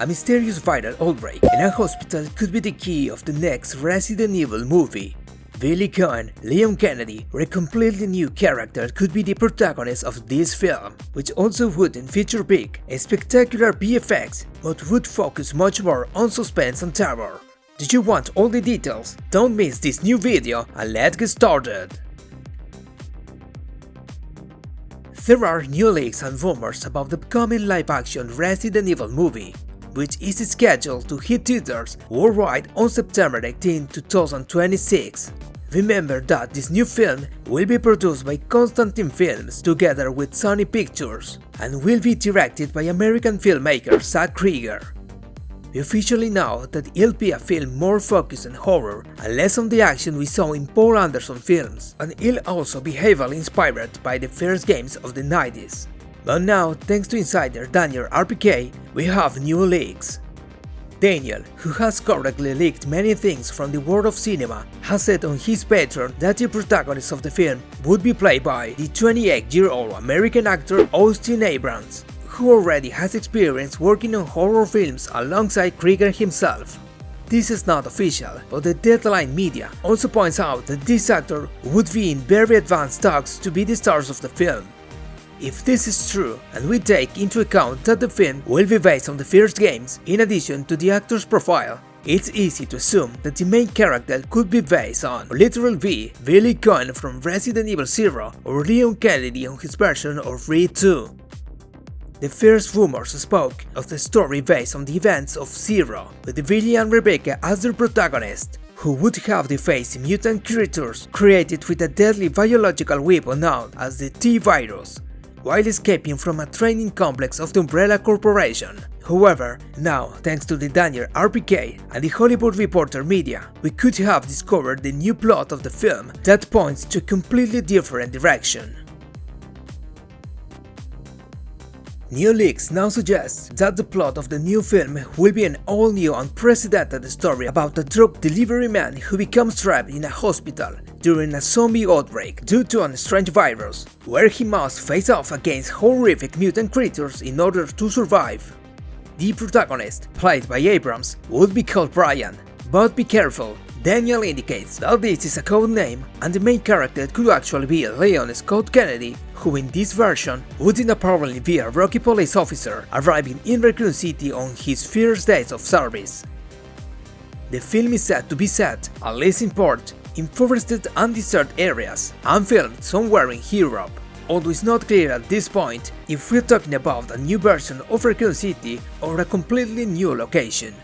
A mysterious viral outbreak in a hospital could be the key of the next Resident Evil movie. Billy Cohen, Leon Kennedy, or a completely new character could be the protagonist of this film, which also wouldn't feature big, spectacular VFX, but would focus much more on suspense and terror. Do you want all the details? Don't miss this new video and let's get started! There are new leaks and rumors about the upcoming live-action Resident Evil movie, which is scheduled to hit theaters worldwide on September 18, 2026. Remember that this new film will be produced by Constantine Films together with Sony Pictures and will be directed by American filmmaker Zack Krieger. We officially know that it'll be a film more focused on horror and less on the action we saw in Paul Anderson films, and it'll also be heavily inspired by the first games of the 90s. But now, thanks to insider Daniel RPK, we have new leaks. Daniel, who has correctly leaked many things from the world of cinema, has said on his Patreon that the protagonist of the film would be played by the 28-year-old American actor Austin Abrams, who already has experience working on horror films alongside Krieger himself. This is not official, but the Deadline Media also points out that this actor would be in very advanced talks to be the stars of the film. If this is true, and we take into account that the film will be based on the first games in addition to the actor's profile, it's easy to assume that the main character could be based on literal Billy Cohen from Resident Evil 0 or Leon Kennedy on his version of Red 2. The first rumors spoke of the story based on the events of Zero, with Billy and Rebecca as their protagonist, who would have to face mutant creatures created with a deadly biological weapon known as the T-Virus, while escaping from a training complex of the Umbrella Corporation. However, now, thanks to the Daniel RPK and the Hollywood Reporter media, we could have discovered the new plot of the film that points to a completely different direction. New leaks now suggest that the plot of the new film will be an all-new unprecedented story about a drug delivery man who becomes trapped in a hospital during a zombie outbreak due to a strange virus, where he must face off against horrific mutant creatures in order to survive. The protagonist, played by Abrams, would be called Brian, but be careful. Daniel indicates that this is a code name and the main character could actually be Leon Scott Kennedy, who in this version wouldn't apparently be a rookie police officer arriving in Raccoon City on his first days of service. The film is said to be set, at least in part, in forested and desert areas and filmed somewhere in Europe, although it's not clear at this point if we're talking about a new version of Raccoon City or a completely new location.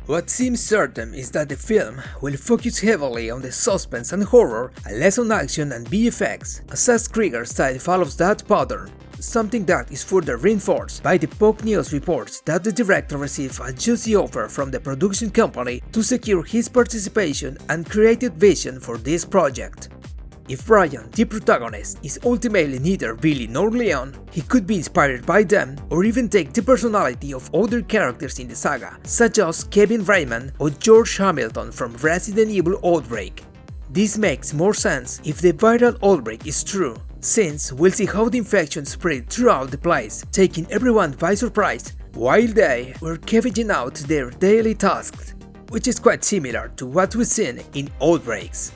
What seems certain is that the film will focus heavily on the suspense and horror and less on action and VFX, as Zack Krieger's style follows that pattern, something that is further reinforced by the Puck News reports that the director received a juicy offer from the production company to secure his participation and creative vision for this project. If Brian, the protagonist, is ultimately neither Billy nor Leon, he could be inspired by them or even take the personality of other characters in the saga, such as Kevin Raymond or George Hamilton from Resident Evil Outbreak. This makes more sense if the viral outbreak is true, since we'll see how the infection spread throughout the place, taking everyone by surprise while they were carrying out their daily tasks, which is quite similar to what we've seen in Outbreaks.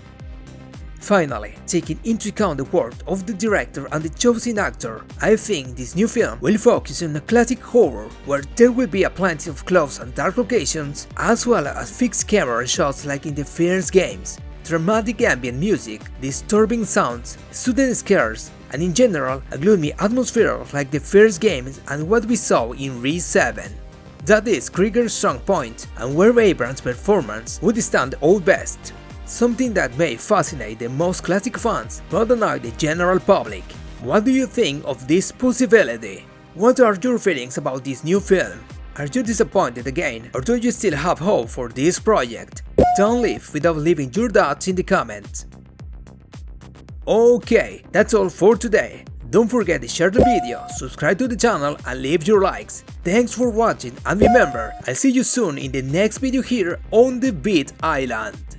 Finally, taking into account the work of the director and the chosen actor, I think this new film will focus on a classic horror where there will be a plenty of close and dark locations, as well as fixed camera shots like in the first games, dramatic ambient music, disturbing sounds, sudden scares, and in general a gloomy atmosphere like the first games and what we saw in Re 7. That is Krieger's strong point and where Abrams' performance would stand out best. Something that may fascinate the most classic fans but annoy the general public. What do you think of this possibility? What are your feelings about this new film? Are you disappointed again, or do you still have hope for this project? Don't leave without leaving your thoughts in the comments. Okay, that's all for today. Don't forget to share the video, subscribe to the channel and leave your likes. Thanks for watching and remember, I'll see you soon in the next video here on the Beat Island.